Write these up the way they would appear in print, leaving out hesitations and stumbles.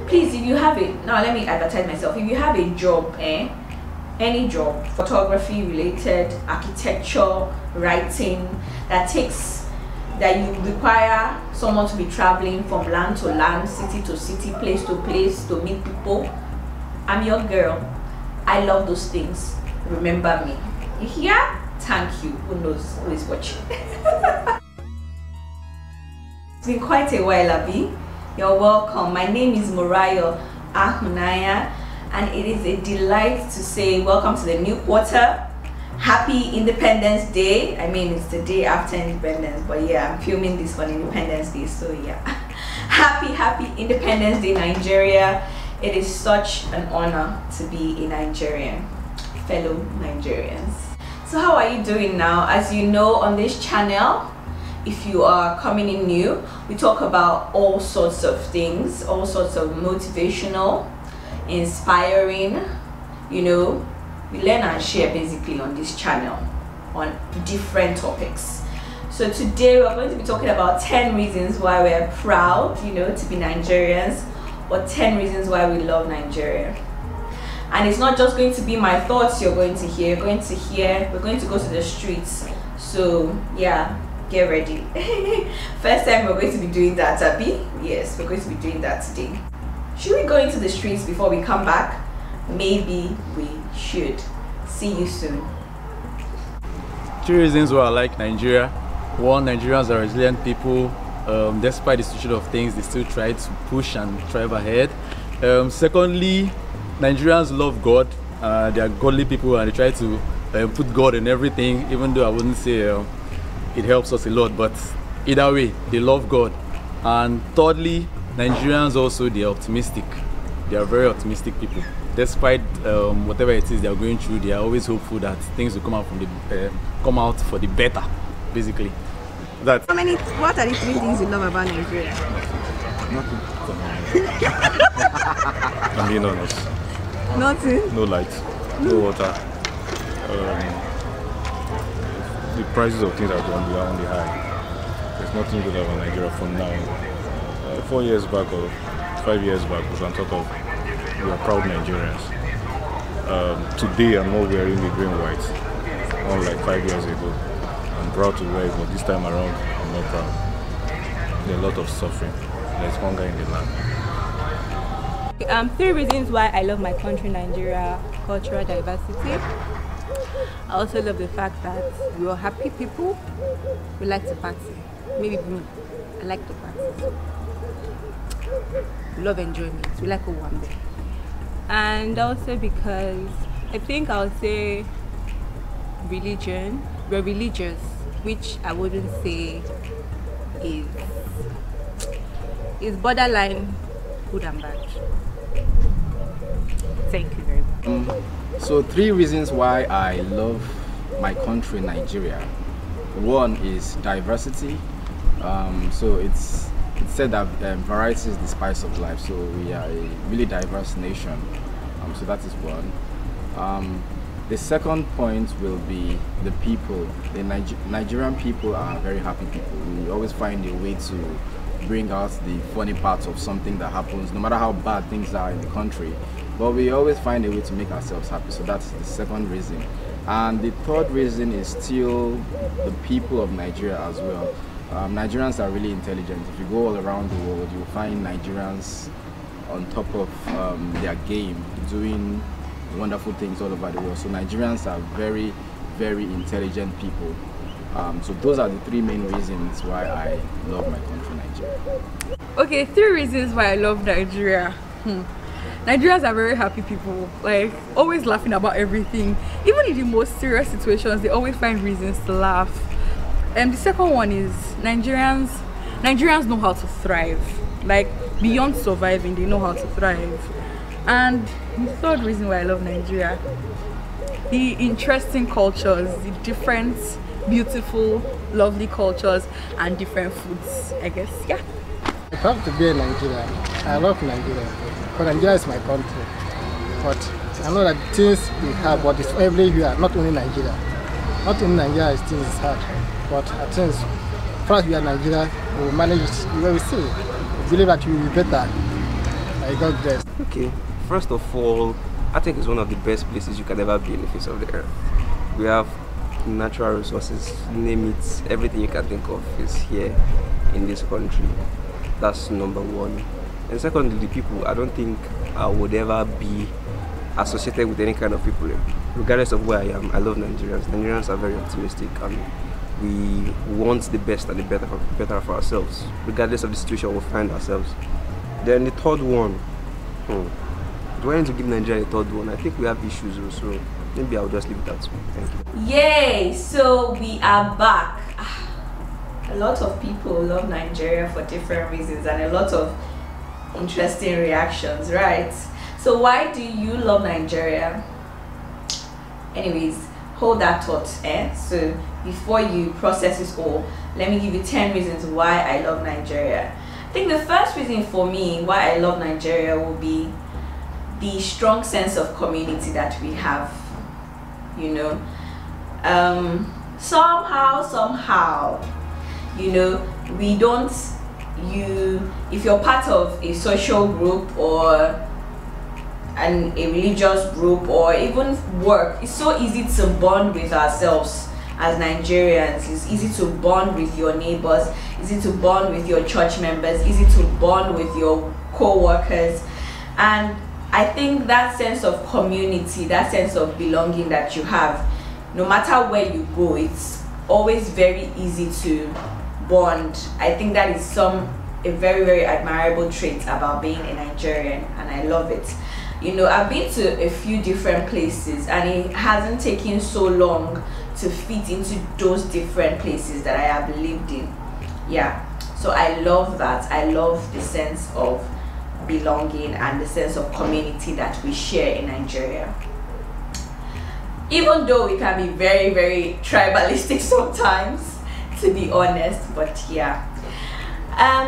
please, if you have it, now let me advertise myself. If you have a job, any job, photography related, architecture, writing, that you require someone to be traveling from land to land, city to city, place to place to meet people, I'm your girl. I love those things. Remember me. You hear? Thank you. Who knows who is watching? It's been quite a while, Abi. You're welcome. My name is Morayo Ahunaya, and it is a delight to say welcome to the new quarter. Happy Independence Day. I mean, it's the day after Independence, but yeah, I'm filming this on Independence Day, so yeah. Happy Independence Day, Nigeria. It is such an honor to be a Nigerian, fellow Nigerians. So how are you doing now? As you know, on this channel, if you are coming in new, we talk about all sorts of things, all sorts of motivational, inspiring, you know, we learn and share basically on this channel on different topics. So today we're going to be talking about 10 reasons why we're proud, you know, to be Nigerians, or 10 reasons why we love Nigeria. And it's not just going to be my thoughts you're going to hear, we're going to go to the streets. So yeah, get ready. First time we're going to be doing that, Abi. Yes, we're going to be doing that today. Should we go into the streets before we come back? Maybe we should. See you soon. 3 reasons why I like Nigeria. 1, Nigerians are resilient people. Despite the situation of things, they still try to push and thrive ahead. Secondly, Nigerians love God. They are godly people, and they try to put God in everything, even though I wouldn't say it helps us a lot, but either way, they love God. And thirdly, Nigerians also, they are optimistic. They are very optimistic people. Despite whatever it is they are going through, they are always hopeful that things will come out for the better, basically. What are the 3 things you love about Nigeria? Nothing. I'm being honest. Nothing? No light, no water. The prices of things are on the high. There's nothing good about Nigeria for now. 4 years back or 5 years back, we can talk of we are proud Nigerians. Today I'm not wearing the green white, unlike 5 years ago. I'm proud to wear it, but this time around I'm not proud. There's a lot of suffering. There's hunger in the land. 3 reasons why I love my country, Nigeria: cultural diversity. I also love the fact that we are happy people. We like to party. Maybe me, I like to party. We love enjoyment. We like a one day. And also because I think I'll say religion. We're religious, which I wouldn't say is borderline good and bad. Thank you very much. So 3 reasons why I love my country, Nigeria. 1 is diversity. So it's said that variety is the spice of life. So we are a really diverse nation. So that is 1. The second point will be the people. The Nigerian people are very happy people. We always find a way to bring out the funny parts of something that happens, no matter how bad things are in the country. But we always find a way to make ourselves happy. So that's the second reason. And the third reason is still the people of Nigeria as well. Nigerians are really intelligent. If you go all around the world, you'll find Nigerians on top of their game, doing wonderful things all over the world. So Nigerians are very, very intelligent people. So those are the 3 main reasons why I love my country, Nigeria. Okay, 3 reasons why I love Nigeria. Nigerians are very happy people, like always laughing about everything. Even in the most serious situations, they always find reasons to laugh. And the second one is Nigerians know how to thrive. Like beyond surviving, they know how to thrive. And the third reason why I love Nigeria, the interesting cultures, the different, beautiful, lovely cultures and different foods, I guess. Yeah. If I have to be in Nigeria, I love Nigeria. Because Nigeria is my country. But I know that things we have, but it's everywhere, not only Nigeria. Not only Nigeria, things is hard. But I think first we are Nigeria, we will manage it. We will see. We believe that we will be better. I got blessed. Okay, first of all, I think it's one of the best places you can ever be in the face of the earth. We have natural resources, name it, everything you can think of is here in this country. That's number one. And secondly, the people, I don't think I would ever be associated with any kind of people. Regardless of where I am, I love Nigerians. Nigerians are very optimistic and we want the best and the better for ourselves, regardless of the situation we find ourselves. Then the third one, do I need to give Nigeria the third one? I think we have issues also. Maybe I'll just leave it at two. Thank you. Yay! So we are back. A lot of people love Nigeria for different reasons and a lot of interesting reactions, right? So why do you love Nigeria? Anyways, hold that thought, So before you process this all, let me give you 10 reasons why I love Nigeria. I think the first reason for me why I love Nigeria will be the strong sense of community that we have, you know. Somehow, you know, we don't, if you're part of a social group or a religious group or even work, it's so easy to bond with ourselves as Nigerians. It's easy to bond with your neighbors, easy to bond with your church members, easy to bond with your co-workers. And I think that sense of community, that sense of belonging that you have, no matter where you go, it's always very easy to bond. I think that is a very, very admirable trait about being a Nigerian, and I love it. You know, I've been to a few different places and it hasn't taken so long to fit into those different places that I have lived in. Yeah, so I love that. I love the sense of belonging and the sense of community that we share in Nigeria. Even though we can be very, very tribalistic sometimes, to be honest, but yeah.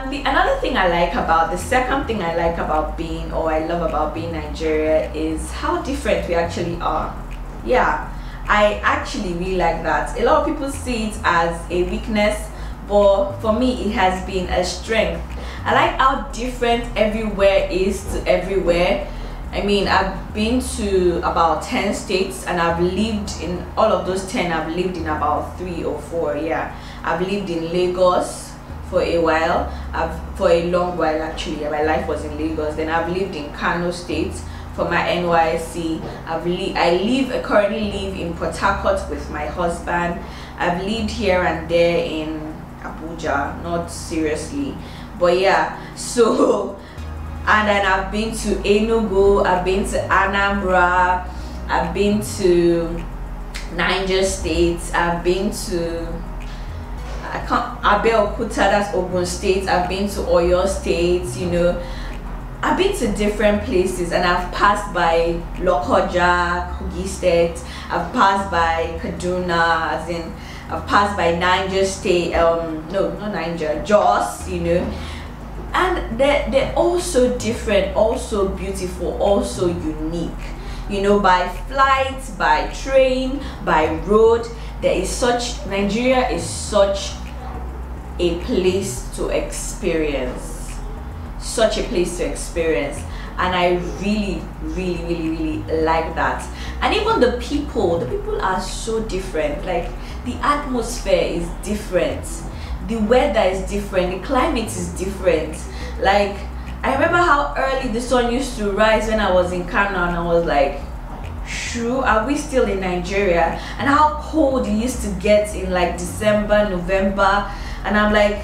The second thing I like about being, or I love about being Nigeria, is how different we actually are. Yeah, I actually really like that. A lot of people see it as a weakness, but for me it has been a strength. I like how different everywhere is to everywhere. I mean, I've been to about 10 states and I've lived in all of those 10. I've lived in about 3 or 4. Yeah, I've lived in Lagos for a while, for a long while actually. My life was in Lagos. Then I've lived in Kano State for my NYC. I currently live in Port Harcourt with my husband. I've lived here and there in Abuja, not seriously, but yeah. So, and then I've been to Enugu, I've been to Anambra, I've been to Niger State, I've been to Abeokuta, that's Ogun State, I've been to Oyo State, you know. I've been to different places and I've passed by Lokoja, Kogi State, I've passed by Kaduna, as in I've passed by Niger State, no, not Niger, Jos, you know. And they're all so different, also beautiful, also unique. You know, by flight, by train, by road, Nigeria is such a place to experience. Such a place to experience. And I really, really, really, really like that. And even the people are so different. Like, the atmosphere is different. The weather is different, the climate is different. Like, I remember how early the sun used to rise when I was in Kano, and I was like, shoo, are we still in Nigeria? And how cold it used to get in like December, November, and I'm like,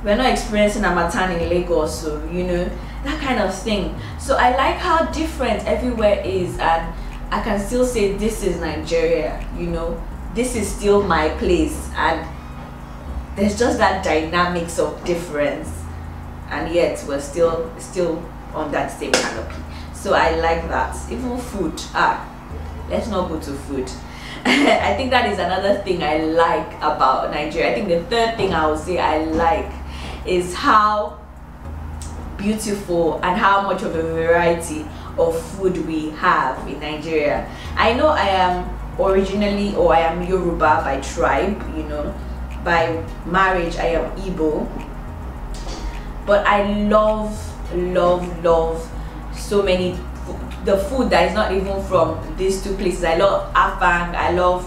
we're not experiencing Harmattan in Lagos, so you know, that kind of thing. So I like how different everywhere is, and I can still say this is Nigeria, you know, this is still my place, and there's just that dynamics of difference, and yet we're still on that same canopy. So I like that. Even food, let's not go to food. I think that is another thing I like about Nigeria. I think the third thing I would say I like is how beautiful and how much of a variety of food we have in Nigeria. I know I am originally, or I am Yoruba by tribe, you know. By marriage I am Igbo, but I love so many the food that is not even from these two places. I love afang. I love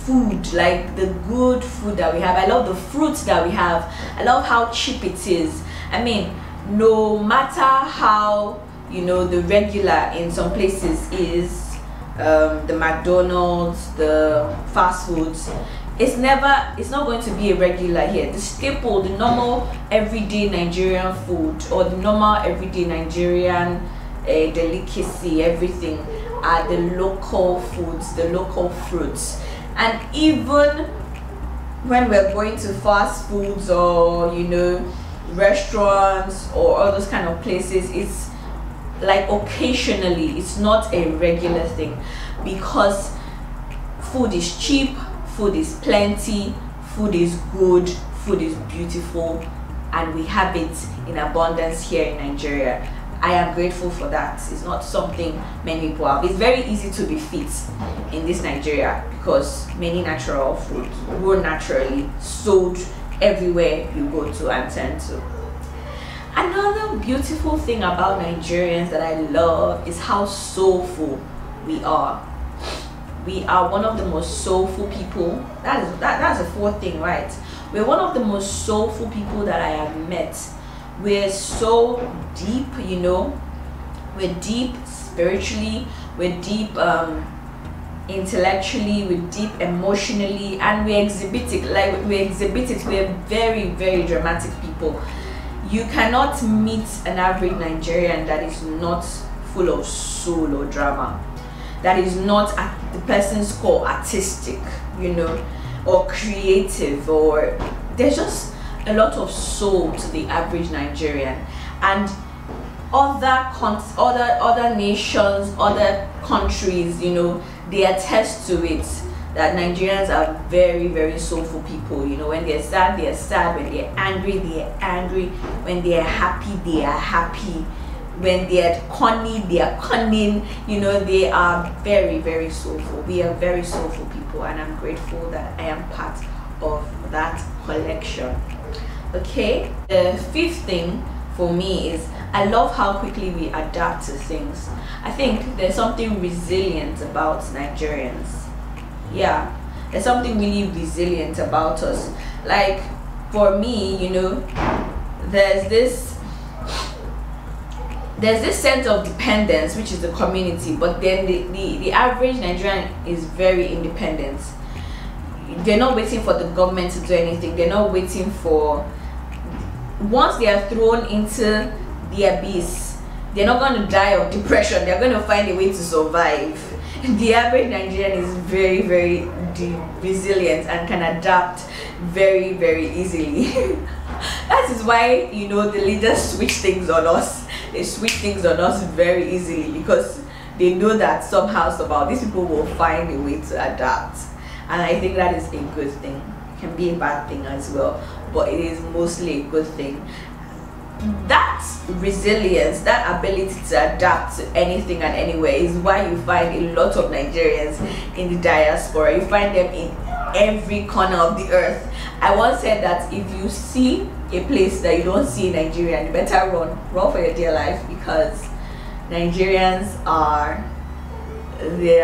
food, like the good food that we have. I love the fruits that we have. I love how cheap it is. I mean, no matter how, you know, the regular in some places is the McDonald's, the fast foods, it's not going to be a regular here. The staple, the normal everyday Nigerian food, or the normal everyday Nigerian delicacy, everything are the local foods, the local fruits. And even when we're going to fast foods, or, you know, restaurants or all those kind of places, it's like occasionally, it's not a regular thing, because food is cheap, food is plenty, food is good, food is beautiful, and we have it in abundance here in Nigeria. I am grateful for that. It's not something many people have. It's very easy to be fit in this Nigeria because many natural foods grow naturally, sold everywhere you go to and turn to. Another beautiful thing about Nigerians that I love is how soulful we are. We are one of the most soulful people. That's a fourth thing, right? We're one of the most soulful people that I have met. We're so deep, you know. We're deep spiritually, we're deep intellectually, we're deep emotionally, and we exhibit it. We're very, very dramatic people. You cannot meet an average Nigerian that is not full of soul or drama, that is not at the person's core artistic, you know, or creative, or there's just a lot of soul to the average Nigerian. And other nations, other countries, you know, they attest to it, that Nigerians are very, very soulful people. You know, when they're sad, they are sad. When they're angry, they are angry. When they are happy, they are happy. When they are cunning, they are cunning. You know, they are very, very soulful. We are very soulful people, and I'm grateful that I am part of that collection. Okay, the fifth thing for me is I love how quickly we adapt to things. I think there's something resilient about Nigerians. Yeah, there's something really resilient about us. Like, for me, you know, there's this sense of dependence, which is the community, but then the average Nigerian is very independent. They're not waiting for the government to do anything. They're not waiting for, once they are thrown into the abyss, they're not going to die of depression. They're going to find a way to survive. The average Nigerian is very, very resilient and can adapt very, very easily. That is why, you know, the leaders switch things on us. They switch things on us very easily because they know that somehow these people will find a way to adapt. And I think that is a good thing. It can be a bad thing as well, but it is mostly a good thing. That resilience, that ability to adapt to anything and anywhere is why you find a lot of Nigerians in the diaspora. You find them in every corner of the earth. I once said that if you see a place that you don't see in Nigeria, you better run for your dear life, because Nigerians are, they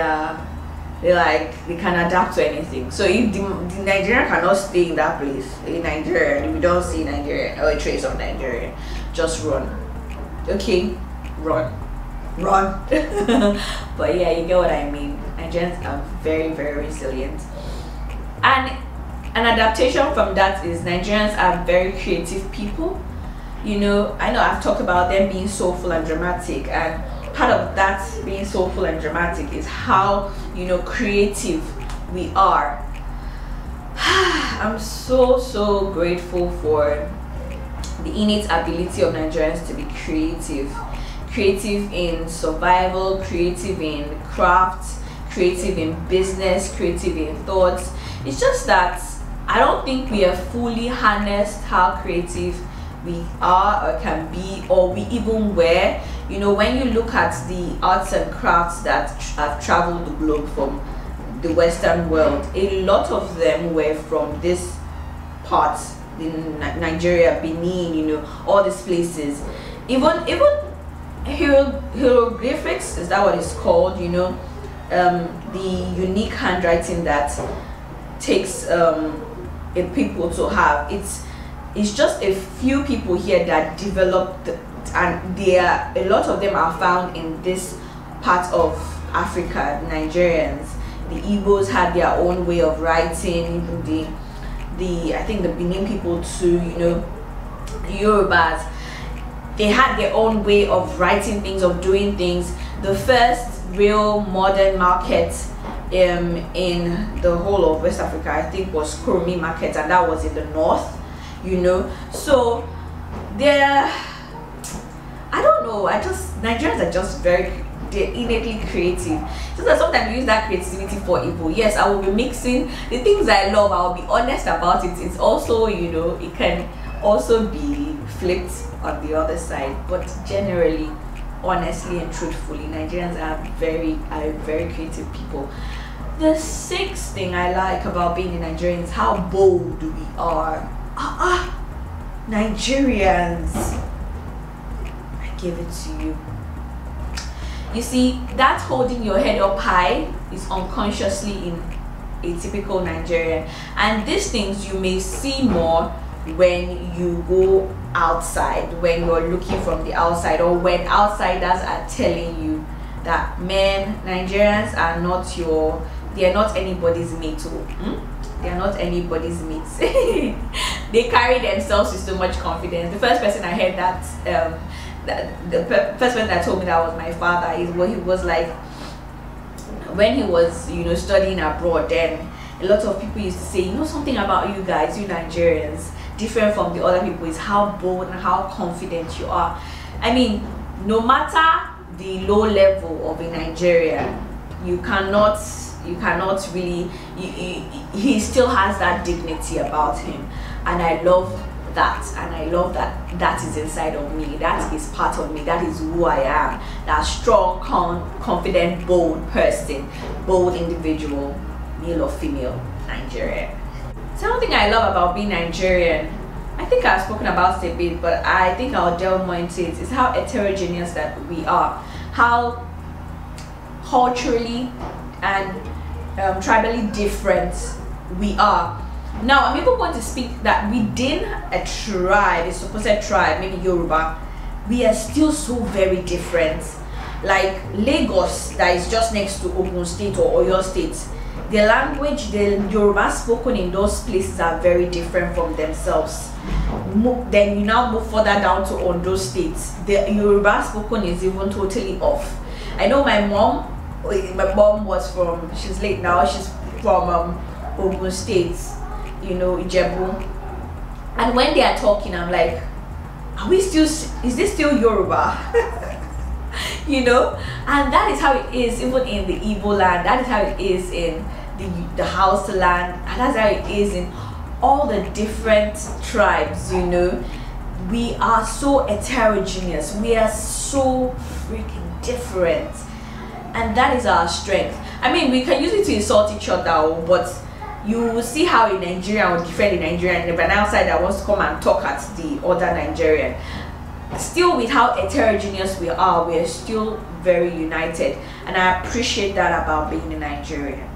can adapt to anything. So if the Nigerian cannot stay in that place in Nigeria, if you don't see Nigeria or a trace of Nigeria, just run. Okay, run. But yeah, you get what I mean. Nigerians are very, very resilient, and an adaptation from that is Nigerians are very creative people. You know, I know I've talked about them being soulful and dramatic, and part of that being soulful and dramatic is how, you know, creative we are. I'm so grateful for the innate ability of Nigerians to be creative in survival, creative in craft, creative in business, creative in thoughts. It's just that I don't think we have fully harnessed how creative we are or can be, or we even were. You know, when you look at the arts and crafts that have traveled the globe from the Western world, a lot of them were from this part in Nigeria, Benin, you know, all these places. Even hieroglyphics, is that what it's called? You know, the unique handwriting that takes a people to have. It's just a few people here that developed, and a lot of them are found in this part of Africa. Nigerians, the Igbos had their own way of writing. Even I think the Benin people too. You know, the Yorubas, they had their own way of writing things, of doing things. The first real modern market in the whole of West Africa, I think, was Kurumi market, and that was in the north. You know, so I don't know, Nigerians are just they're innately creative. So that sometimes we use that creativity for evil. Yes, I will be mixing the things I love, I'll be honest about it. It's also, you know, it can also be flipped on the other side, but generally, honestly and truthfully, Nigerians are very creative people. The sixth thing I like about being a Nigerian is how bold we are. Nigerians, I give it to you. You see, that holding your head up high is unconsciously in a typical Nigerian, and these things you may see more when you go outside, when you're looking from the outside, or when outsiders are telling you that, man, Nigerians are not they're not anybody's mate. They are not anybody's mates. They carry themselves with so much confidence. The first person I heard the first person that told me that was my father. Is what he was like when he was, you know, studying abroad. Then a lot of people used to say, you know, something about you guys, you Nigerians, different from the other people, is how bold and how confident you are. I mean, no matter the low level of a Nigerian, you cannot really, he still has that dignity about him, and I love that, and I love that is inside of me, that is part of me, that is who I am, that strong, confident, bold person, bold individual, male or female Nigerian. Something I love about being Nigerian, I think I've spoken about it a bit, but I think I'll delve more into it, is how heterogeneous that we are, how culturally and tribally different we are. Now, I'm even going to speak that within a tribe, a supposed tribe, maybe Yoruba, we are still so very different. Like Lagos, that is just next to Ogun State or Oyo State, the language, the Yoruba spoken in those places are very different from themselves. Then you now move further down to Ondo State, the Yoruba spoken is even totally off. I know my mom was from, she's late now, she's from Ogun State, you know, Ijebu, and when they are talking, I'm like, is this still Yoruba? You know, and that is how it is even in the Igbo land, that is how it is in the Hausa land, and that's how it is in all the different tribes. You know, we are so heterogeneous, we are so freaking different, and that is our strength. I mean, we can use it to insult each other, but you will see how a Nigerian will defend a Nigerian, and if an outsider wants to come and talk at the other Nigerian, still with how heterogeneous we are still very united, and I appreciate that about being a Nigerian.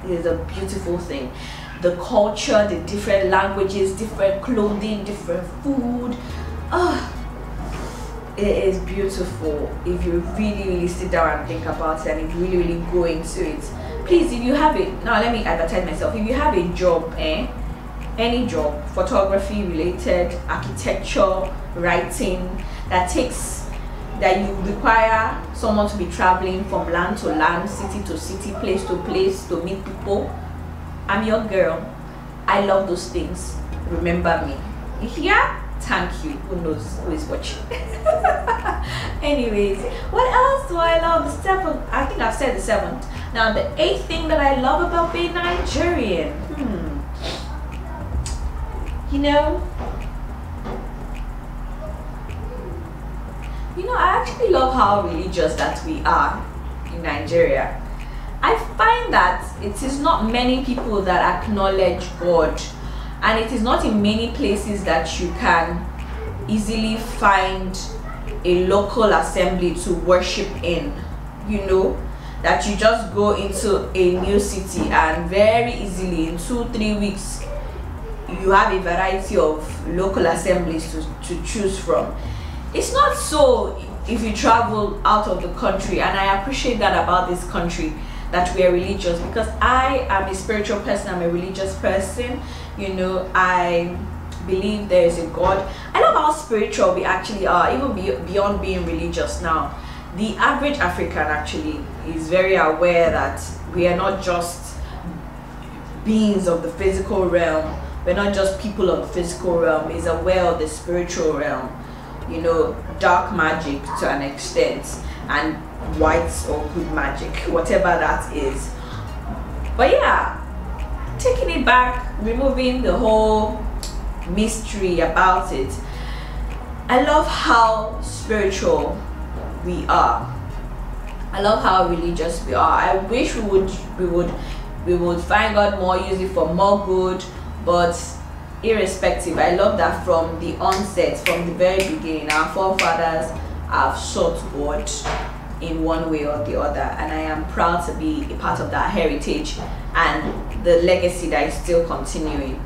It is a beautiful thing. The culture, the different languages, different clothing, different food, it is beautiful if you really sit down and think about it, and if you really go into it. Please, if you have it, now let me advertise myself, if you have a job, any job, photography related, architecture, writing, that you require someone to be traveling from land to land, city to city, place to place to meet people, I'm your girl. I love those things. Remember me. Yeah, thank you. Who knows who is watching? Anyways, what else do I love? The seventh, I think I've said the seventh. Now the eighth thing that I love about being Nigerian, you know, I actually love how religious that we are in Nigeria. I find that it is not many people that acknowledge God, and it is not in many places that you can easily find a local assembly to worship in, you know, that you just go into a new city and very easily in 2-3 weeks you have a variety of local assemblies to choose from. It's not so if you travel out of the country, and I appreciate that about this country, that we are religious, because I am a spiritual person, I'm a religious person, you know, I believe there is a God. I love how spiritual we actually are, even beyond being religious now. The average African actually is very aware that we are not just beings of the physical realm, we're not just people of the physical realm, is aware of the spiritual realm, you know, dark magic to an extent, and white or good magic, whatever that is. But yeah, taking it back, removing the whole mystery about it, I love how spiritual we are. I love how religious we are. I wish we would find God more, use it for more good, but irrespective, I love that from the onset, from the very beginning, our forefathers have sought God in one way or the other, and I am proud to be a part of that heritage and the legacy that is still continuing.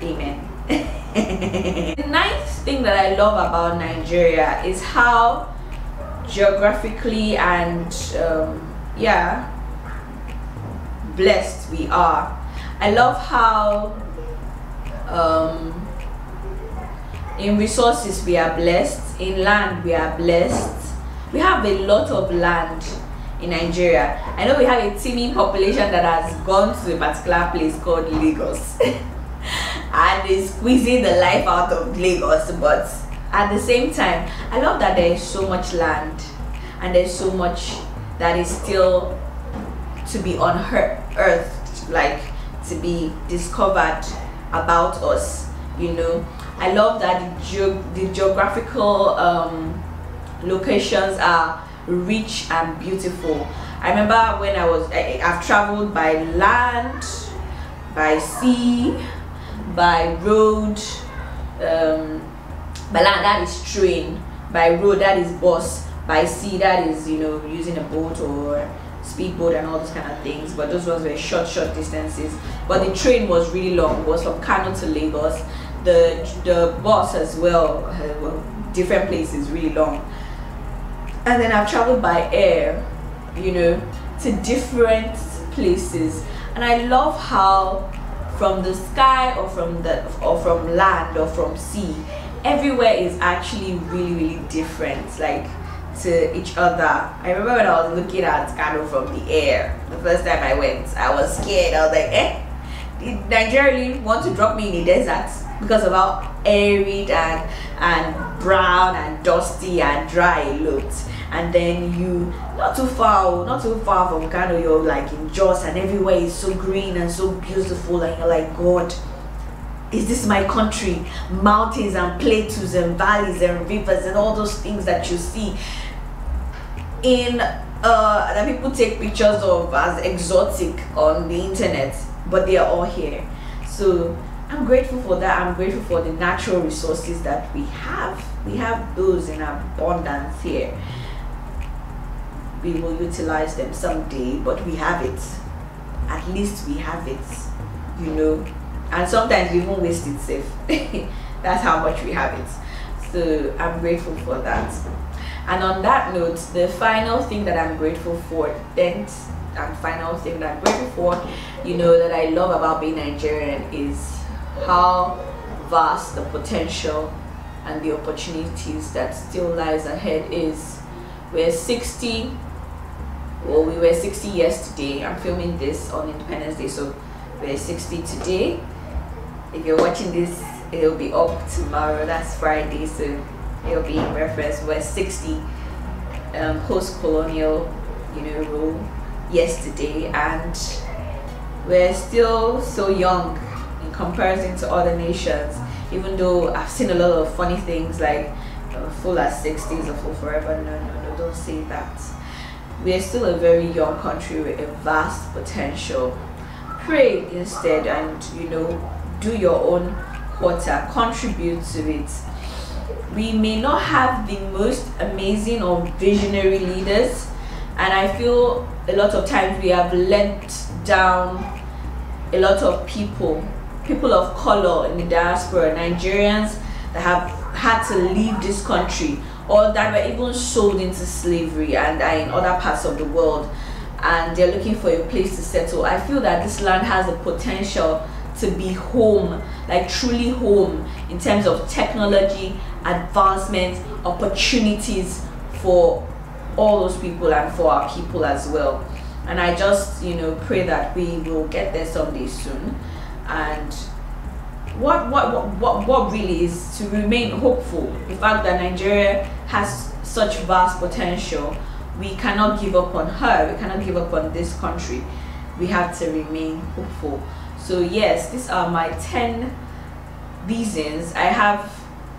Amen. The ninth thing that I love about Nigeria is how geographically and yeah, blessed we are. I love how in resources we are blessed, in land we are blessed. We have a lot of land in Nigeria. I know we have a teeming population that has gone to a particular place called Lagos and is squeezing the life out of Lagos, but at the same time, I love that there is so much land and there's so much that is still to be unearthed, like to be discovered about us, you know. I love that the geographical locations are rich and beautiful. I remember when I've traveled by land, by sea, by road, by land that is train, by road that is bus, by sea that is, you know, using a boat or speedboat and all those kind of things, but those ones were short distances. But the train was really long. It was from Kano to Lagos. The bus as well, different places, really long. And then I've traveled by air, you know, to different places, and I love how from the sky or from land or from sea, everywhere is actually really different, like to each other. I remember when I was looking at Kano from the air the first time I went, I was scared. I was like, did Nigeria really want to drop me in the desert? Because of how arid and brown and dusty and dry it looked. And then you not too far from Kano, you're like in Jos, and everywhere is so green and so beautiful, and you're like, God, is this my country? Mountains and plateaus and valleys and rivers and all those things that you see in that people take pictures of as exotic on the internet, but they are all here. So I'm grateful for that. I'm grateful for the natural resources that we have. We have those in abundance here. We will utilize them someday, but we have it. At least we have it, you know. And sometimes we even waste it safe. That's how much we have it. So I'm grateful for that. And on that note, the final thing that I'm grateful for, tenth and final thing that I'm grateful for, you know, that I love about being Nigerian is how vast the potential and the opportunities that still lies ahead is. We were 60 years today. I'm filming this on Independence Day, so we're 60 today. If you're watching this, it'll be up tomorrow. That's Friday, so it'll be in reference. We're 60 post-colonial, you know, rule yesterday, and we're still so young in comparison to other nations. Even though I've seen a lot of funny things like full at 60s or full forever. No, don't say that. We are still a very young country with a vast potential. Pray instead, and you know, do your own quarter, contribute to it. we may not have the most amazing or visionary leaders, and I feel a lot of times we have let down a lot of people of color in the diaspora, Nigerians that have had to leave this country, or that were even sold into slavery and are in other parts of the world, and they're looking for a place to settle. I feel that this land has the potential to be home, like truly home, in terms of technology, advancement, opportunities for all those people and for our people as well. And I just, pray that we will get there someday soon. And what really is to remain hopeful. The fact that Nigeria has such vast potential, we cannot give up on her, we cannot give up on this country. We have to remain hopeful. So yes, these are my 10 reasons. I have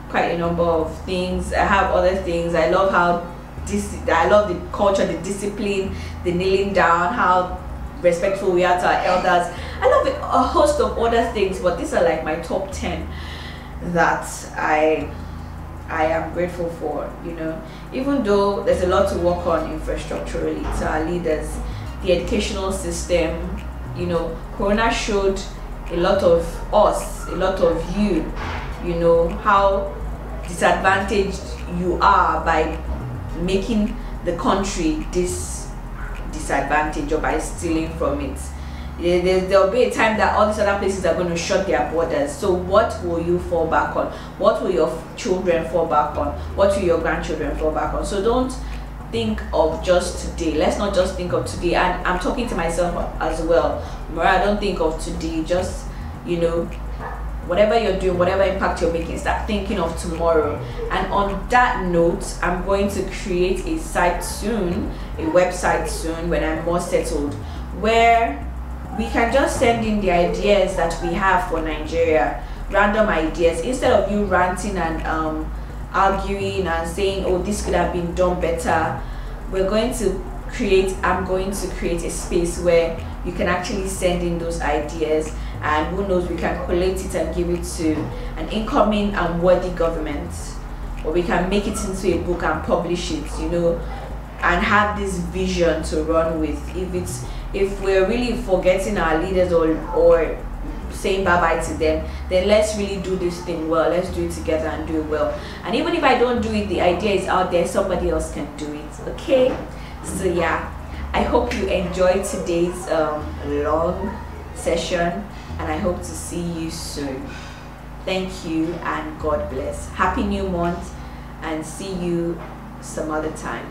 quite a number of things. I have other things. I love I love the culture, the discipline, the kneeling down, how respectful we are to our elders. I love a host of other things, but these are like my top 10 that I am grateful for. Even though there's a lot to work on infrastructurally to our leaders, the educational system, Corona showed a lot of us, a lot of you, how disadvantaged you are by making the country this disadvantage or by stealing from it. There'll be a time that all these other places are going to shut their borders. So what will you fall back on? What will your children fall back on? What will your grandchildren fall back on? So don't think of just today. Let's not just think of today. And I'm talking to myself as well. Mariah, don't think of today. Just, whatever you're doing, whatever impact you're making, start thinking of tomorrow. And on that note, I'm going to create a site soon, a website soon, when I'm more settled, where we can just send in the ideas that we have for Nigeria, random ideas, instead of you ranting and arguing and saying, oh, this could have been done better. I'm going to create a space where you can actually send in those ideas, and who knows, we can collate it and give it to an incoming and worthy government, or we can make it into a book and publish it, and have this vision to run with. If we're really forgetting our leaders or saying bye-bye to them, then let's really do this thing well. Let's do it together and do it well. And even if I don't do it, the idea is out there, somebody else can do it. Okay, so yeah, I hope you enjoyed today's long session, and I hope to see you soon. Thank you and God bless. Happy new month, and see you some other time.